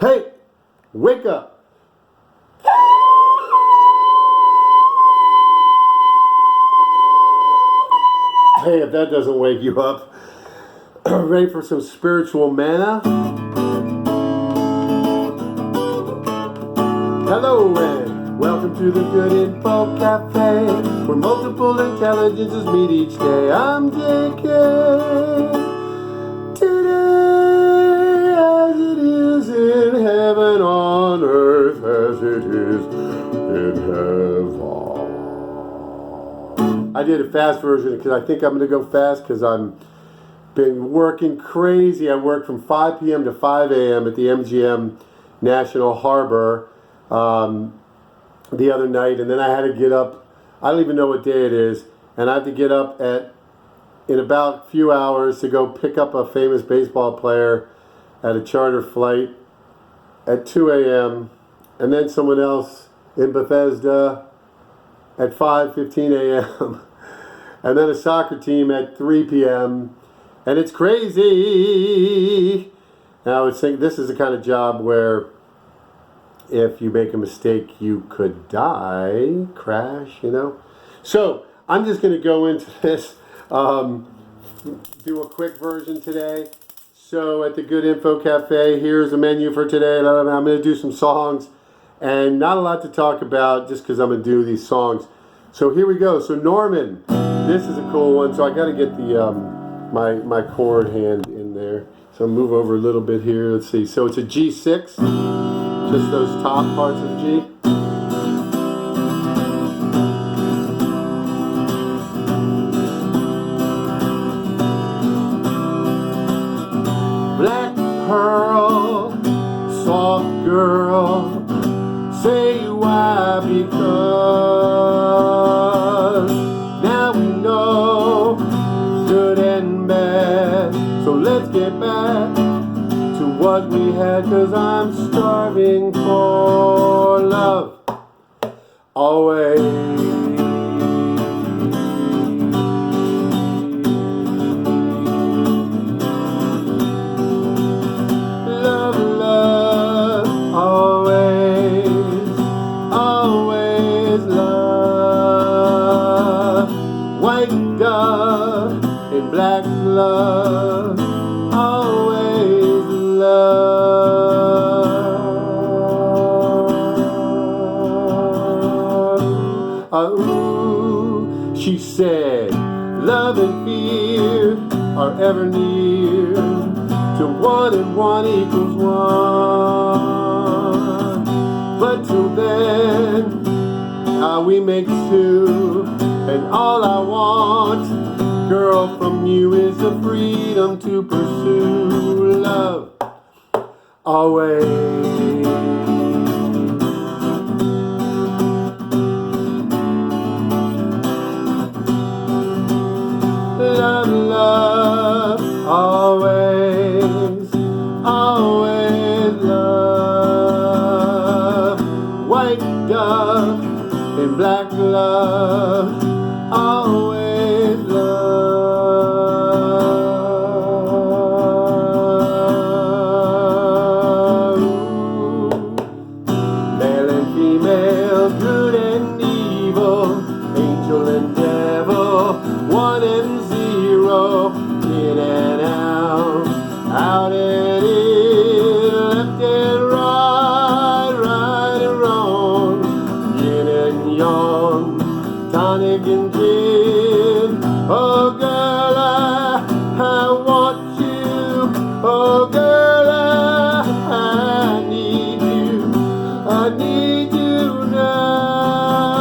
Hey, wake up. Hey, if that doesn't wake you up, ready for some spiritual manna? Hello and welcome to the Good Info Cafe, where multiple intelligences meet each day. I'm JK. Today, as it is in heaven, on earth as it is in heaven. I did a fast version because I think I'm going to go fast because I'm been working crazy. I worked from 5 p.m. to 5 a.m. at the MGM National Harbor the other night, and then I had to get up. I don't even know what day it is, and I have to get up in about a few hours to go pick up a famous baseball player at a charter flight at 2 a.m. and then someone else in Bethesda at 5:15 a.m. and then a soccer team at 3 p.m. and it's crazy. Now I would think this is the kind of job where if you make a mistake, you could die, crash, So I'm just going to go into this, do a quick version today. So at the Good Info Cafe, here's the menu for today. I'm going to do some songs and not a lot to talk about just because I'm going to do these songs. So here we go. So Norman, this is a cool one. So I got to get the my chord hand in there. So move over a little bit here. Let's see. So it's a G6. Just those top parts of G. Black pearl, soft girl, say why? Because now we know good and bad. So let's get back to what we had, 'cause I'm starving for love always. Love, love, always, always love. White dove in black glove, always love. Ooh, she said, love and fear are ever near to 1 and 1 equals 1. But till then, we make 2, and all I want, girl, from you is the freedom to pursue love always. Love, love, always, always love. White dove in black glove, always love. Male and female, good and evil, angel and devil, 1 and 0, in and out, out and in, left and right, right and wrong, yin and yang, tonic and gin. Oh girl, I want you. Oh girl, I need you. I need you now.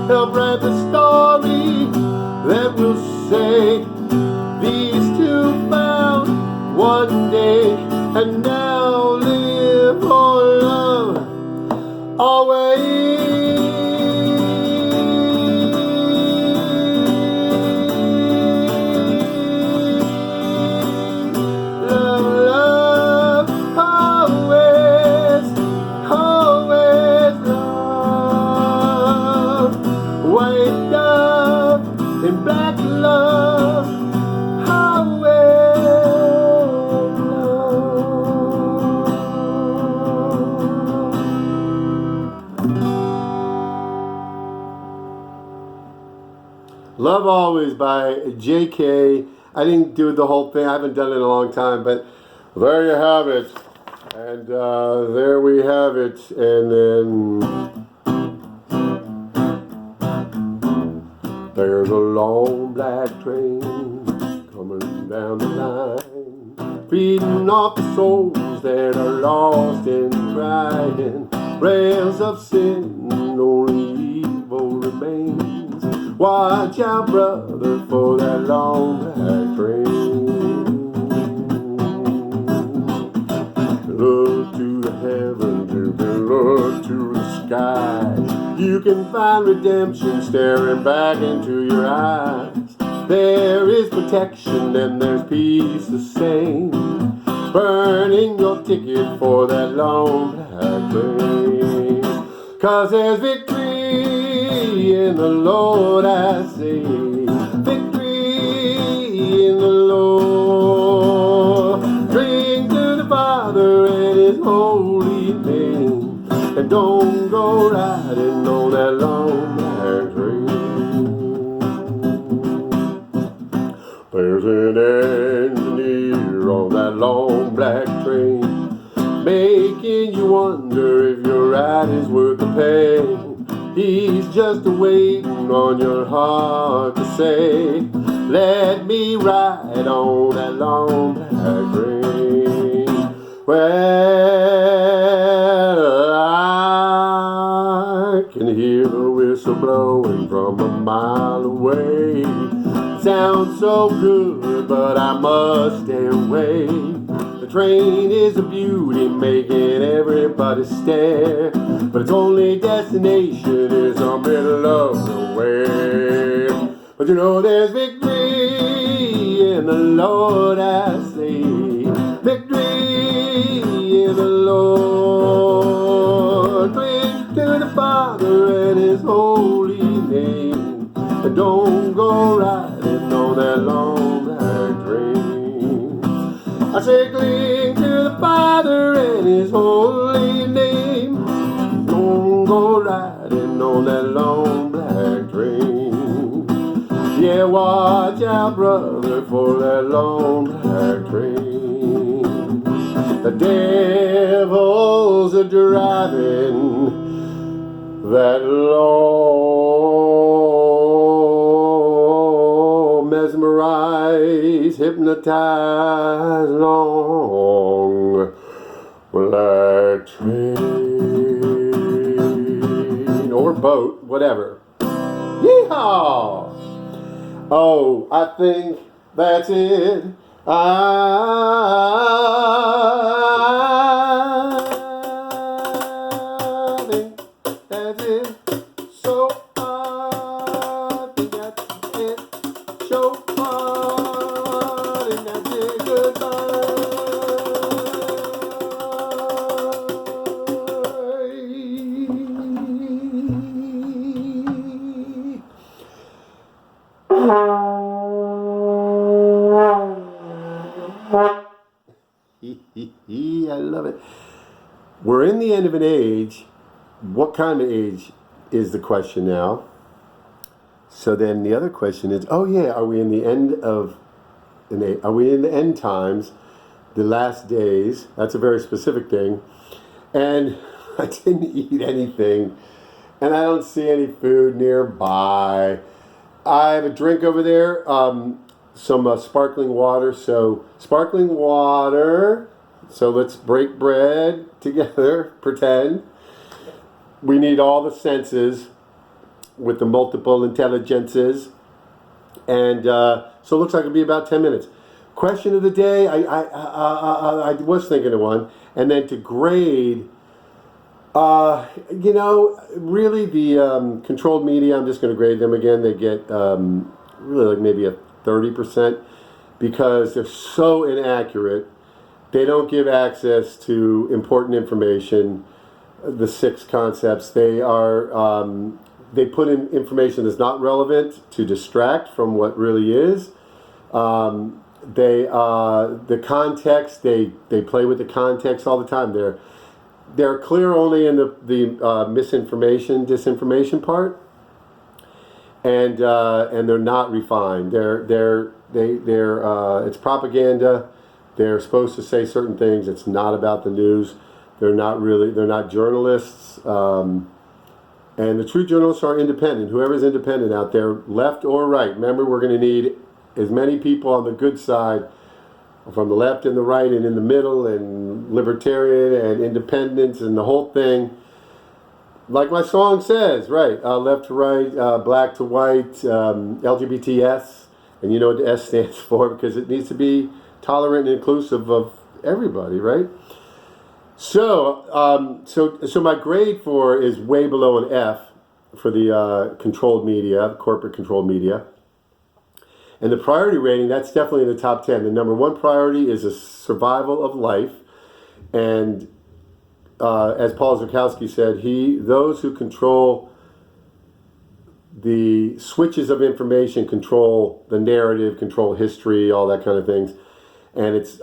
Help write the story that will say these two found one day and now live for love always. Love, love, always, always love. White dove in black love, always love. Love Always by JK. I didn't do the whole thing. I haven't done it in a long time, but there you have it. And there we have it. And then there's a long black train coming down the line, feeding off the souls that are lost and crying. Rails of sin, only evil remains. Watch out, brother, for that long black train. Look to the heavens, you can look to the sky. You can find redemption staring back into your eyes. There is protection and there's peace the same. Burning your ticket for that long black train. 'Cause there's victory in the Lord, I say. Victory in the Lord. Cling to the Father and His holy name, and don't go riding on that long black train. There's an engineer on that long black train, making you wonder if your ride is worth the pain. He's just waiting on your heart to say, let me ride on that long black train. Well, I can hear the whistle blowing from a mile away. Sounds so good, but I must stay away. The train is a beauty, making everybody stare, but its only destination is the middle of the way. But you know there's victory in the Lord, I say. Victory in the Lord. Cling to the Father and His holy name, and don't go riding on that long black train. I say cling to the Father and His holy name, don't go riding on that long black train. Yeah, watch out, brother, for that long black train. The devil's a driving that long, mesmerized, hypnotized long black train or boat, whatever. Yeehaw! Oh, I think that's it. I think that's it. So I think that's it. So far, and that's it. Goodbye. I love it. We're in the end of an age. What kind of age is the question now? So then the other question is, oh yeah, are we in the end of are we in the end times, the last days? That's a very specific thing. And I didn't eat anything, and I don't see any food nearby. I have a drink over there, some sparkling water. So sparkling water. So let's break bread together, pretend. We need all the senses with the multiple intelligences. And so it looks like it'll be about 10 minutes. Question of the day, I was thinking of one. And then to grade, really the controlled media, I'm just going to grade them again. They get really like maybe a 30% because they're so inaccurate. They don't give access to important information, the 6 concepts. They are they put in information that's not relevant to distract from what really is. The context, they play with the context all the time. They're clear only in the misinformation, disinformation part. and they're not refined. It's propaganda. They're supposed to say certain things. It's not about the news. They're not journalists. And the true journalists are independent. Whoever's independent out there, left or right. Remember, we're going to need as many people on the good side, from the left and the right and in the middle, and libertarian and independents and the whole thing. Like my song says, right, left to right, black to white, LGBTS, and you know what the S stands for, because it needs to be tolerant and inclusive of everybody, right? So my grade for is way below an F for the controlled media, corporate controlled media. And the priority rating, that's definitely in the top 10. The number one priority is the survival of life. And as Paul Zukowski said, those who control the switches of information control the narrative, control history, all that kind of things. And it's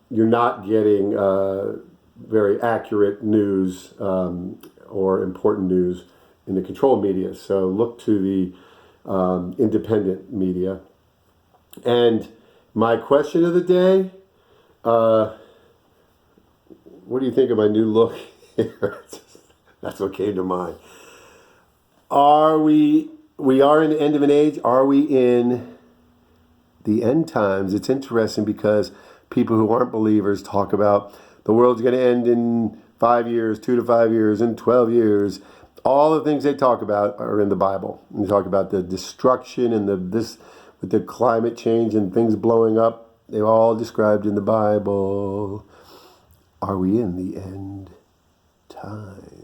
you're not getting very accurate news or important news in the controlled media. So look to the independent media. And my question of the day, what do you think of my new look here? That's what came to mind. We are in the end of an age. Are we in the end times? It's interesting because people who aren't believers talk about the world's going to end in 5 years, 2 to 5 years, in 12 years. All the things they talk about are in the Bible. They talk about the destruction and with the climate change and things blowing up. They're all described in the Bible. Are we in the end time?